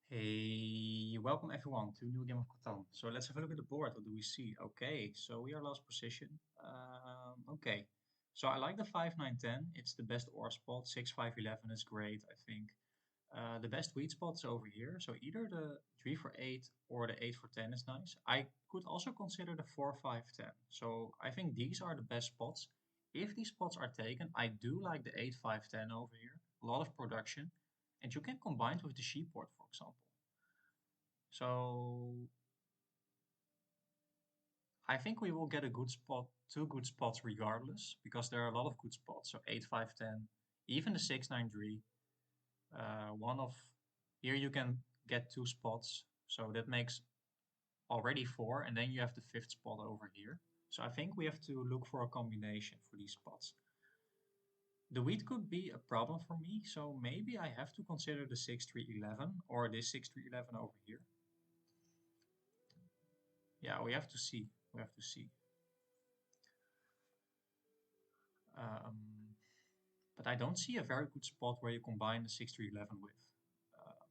Hey, welcome everyone to a new game of Catan. So let's have a look at the board. What do we see? Okay, so we are last position. Okay, so I like the 5, 9, 10. It's the best or spot. 6, 5, 11 is great, I think. The best wheat spot is over here. So either the 3 for 8 or the 8 for 10 is nice. I could also consider the 4, 5, 10. So I think these are the best spots. If these spots are taken, I do like the 8, 5, 10 over here. A lot of production. And you can combine it with the sheep board, for example. So I think we will get a good spot, two good spots regardless, because there are a lot of good spots. So 8, 5, 10, even the 6, 9, 3. One of here you can get two spots. So that makes already four, and then you have the fifth spot over here. So I think we have to look for a combination for these spots. The wheat could be a problem for me, so maybe I have to consider the 6, 3, 11 or this 6, 3, 11 over here. Yeah, we have to see. We have to see. Um, but I don't see a very good spot where you combine the 6 to 11 with. Uh,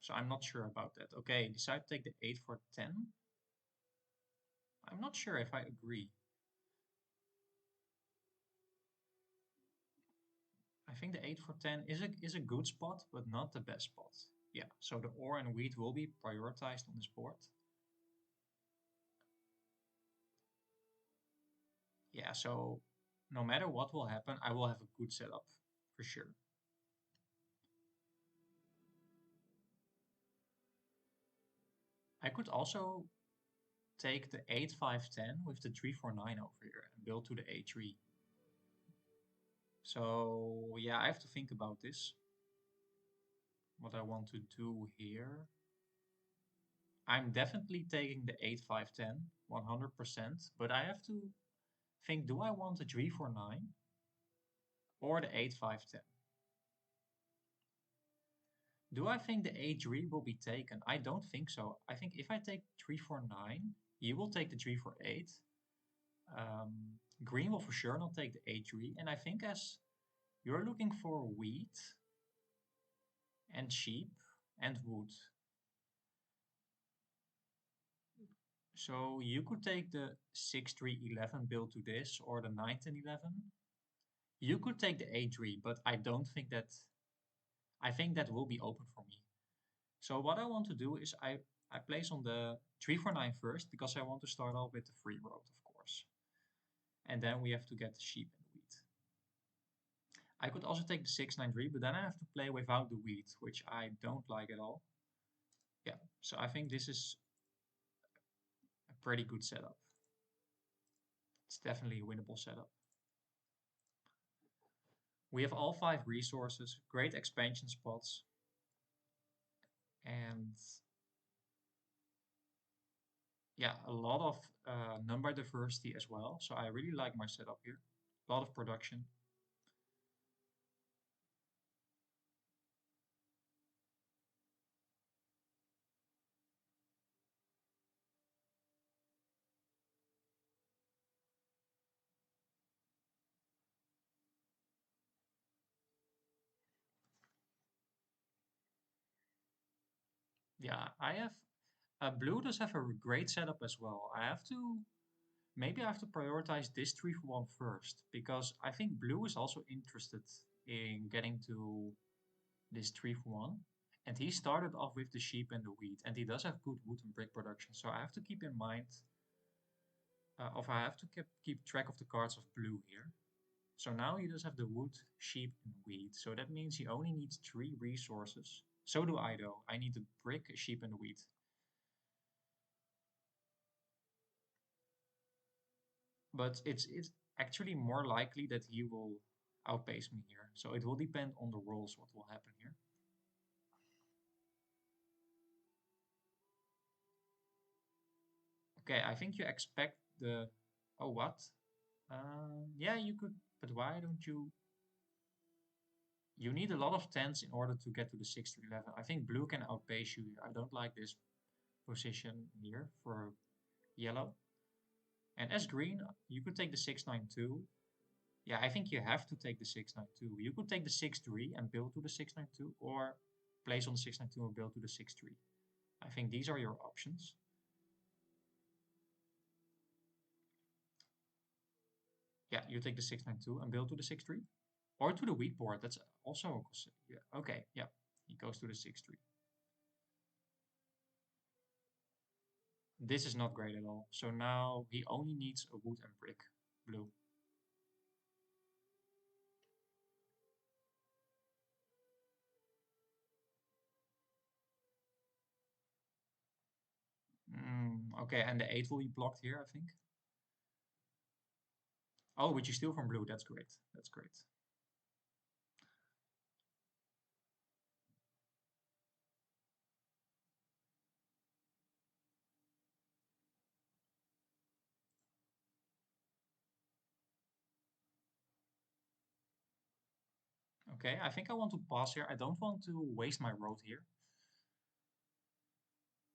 so I'm not sure about that. Okay, decide to take the 8 for 10. I'm not sure if I agree. I think the 8 for 10 is a good spot, but not the best spot. Yeah, so the ore and wheat will be prioritized on this board. Yeah, so no matter what will happen, I will have a good setup for sure. I could also take the 8, 5, 10 with the 3, 4, 9 over here and build to the A3. So yeah, I have to think about this. What I want to do here. I'm definitely taking the 8, 5, 10, 100%, but I have to think, do I want the 3, 4, 9 or the 8, 5, 10? Do I think the A3 will be taken? I don't think so. I think if I take 3, 4, 9, you will take the 3, 4, 8. Green will for sure not take the A3. And I think as you're looking for wheat and sheep and wood, so you could take the 6, 3, 11 build to this or the 9, 10, 11. You could take the A3, but I don't think that, I think that will be open for me. So what I want to do is I place on the 3 for 9 first because I want to start off with the free road, of course. And then we have to get the sheep and the wheat. I could also take the 6, 9, 3, but then I have to play without the wheat, which I don't like at all. Yeah, so I think this is a pretty good setup. It's definitely a winnable setup. We have all 5 resources, great expansion spots, and yeah, a lot of number diversity as well. So I really like my setup here. A lot of production. Yeah, I have blue does have a great setup as well. I have to maybe I have to prioritize this 3 for 1 first because I think blue is also interested in getting to this 3 for 1. And he started off with the sheep and the wheat, and he does have good wood and brick production. So I have to keep in mind, or I have to keep track of the cards of blue here. So now he does have the wood, sheep, and wheat. So that means he only needs 3 resources. So do I though. I need the brick, a sheep, and the wheat. But it's actually more likely that he will outpace me here. So it will depend on the rolls what will happen here. Okay, I think you expect the... Oh, what? Yeah, you could, but why don't you... You need a lot of tens in order to get to the 6 to 11. I think blue can outpace you here. I don't like this position here for yellow. And as green, you could take the 692. Yeah, I think you have to take the 692. You could take the 6-3 and build to the 692, or place on the 692 and build to the 6-3. I think these are your options. Yeah, you take the 692 and build to the 6-3. Or to the weak board, that's also, yeah, okay, yeah. He goes to the 6-3. This is not great at all. So now he only needs a wood and brick, blue. Okay, and the 8 will be blocked here, I think. Oh, but you steal from blue. That's great. That's great. Okay, I think I want to pass here. I don't want to waste my road here.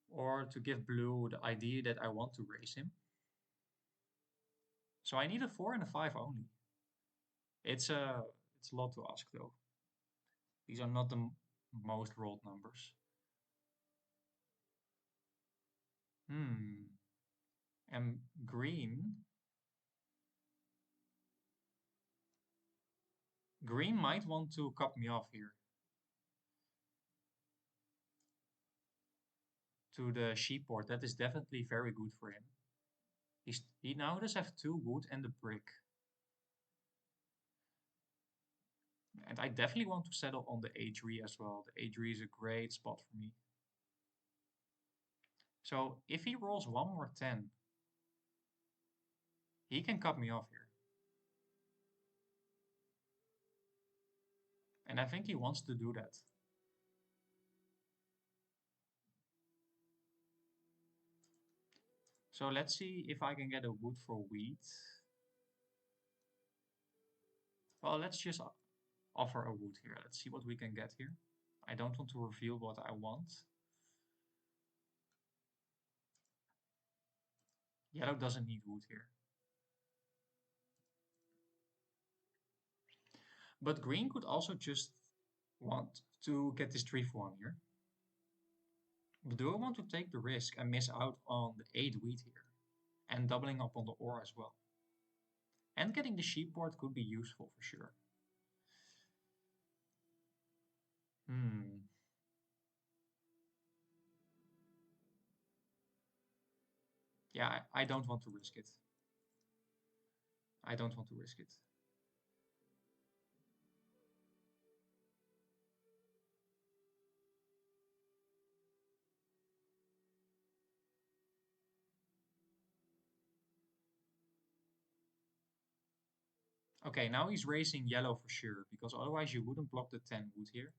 Or to give blue the idea that I want to raise him. So I need a 4 and a 5 only. It's a lot to ask though. These are not the most rolled numbers. And green might want to cut me off here to the sheep board. That is definitely very good for him. He now does have 2 wood and a brick. And I definitely want to settle on the A3 as well. The A3 is a great spot for me. So if he rolls one more 10, he can cut me off here. And I think he wants to do that. So let's see if I can get a wood for wheat. Well, let's just offer a wood here. Let's see what we can get here. I don't want to reveal what I want. Yellow doesn't need wood here. But green could also just want to get this 3 for 1 here. But do I want to take the risk and miss out on the 8 wheat here? And doubling up on the ore as well. And getting the sheep board could be useful for sure. Yeah, I don't want to risk it. I don't want to risk it. Okay, now he's raising yellow for sure, because otherwise you wouldn't block the 10 wood here.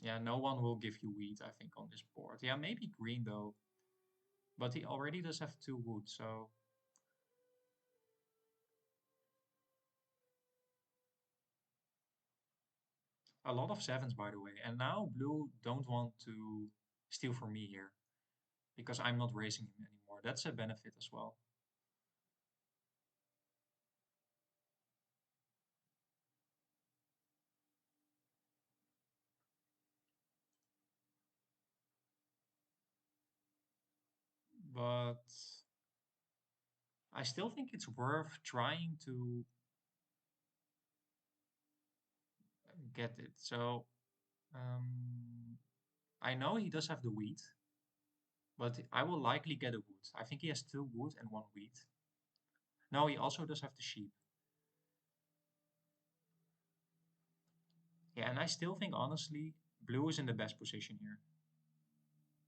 Yeah, no one will give you wheat, I think, on this board. Yeah, maybe green though. But he already does have 2 wood, so... A lot of 7s, by the way. And now blue don't want to steal from me here, because I'm not raising him anymore. That's a benefit as well. But I still think it's worth trying to get it. So I know he does have the wheat, but I will likely get a wood. I think he has 2 wood and 1 wheat. No, he also does have the sheep. Yeah, and I still think, honestly, blue is in the best position here.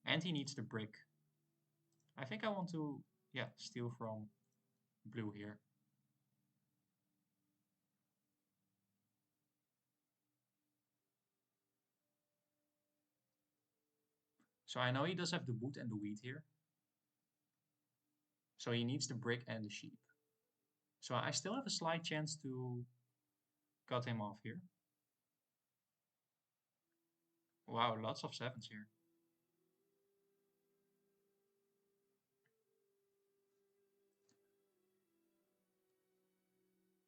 And he needs the brick. I think I want to, yeah, steal from blue here. So I know he does have the wood and the wheat here. So he needs the brick and the sheep. So I still have a slight chance to cut him off here. Wow, lots of 7s here.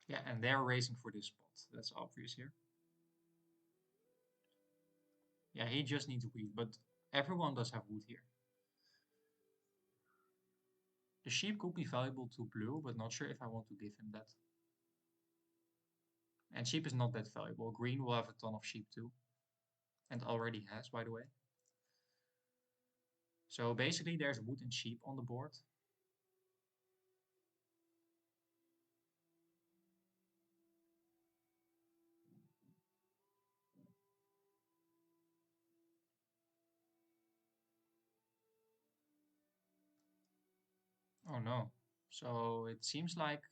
Yeah, and they're racing for this spot. That's obvious here. Yeah, he just needs wheat, but everyone does have wood here. The sheep could be valuable to blue, but not sure if I want to give him that. And sheep is not that valuable. Green will have a ton of sheep too. And already has, by the way. So basically there's wood and sheep on the board. Oh no. So it seems like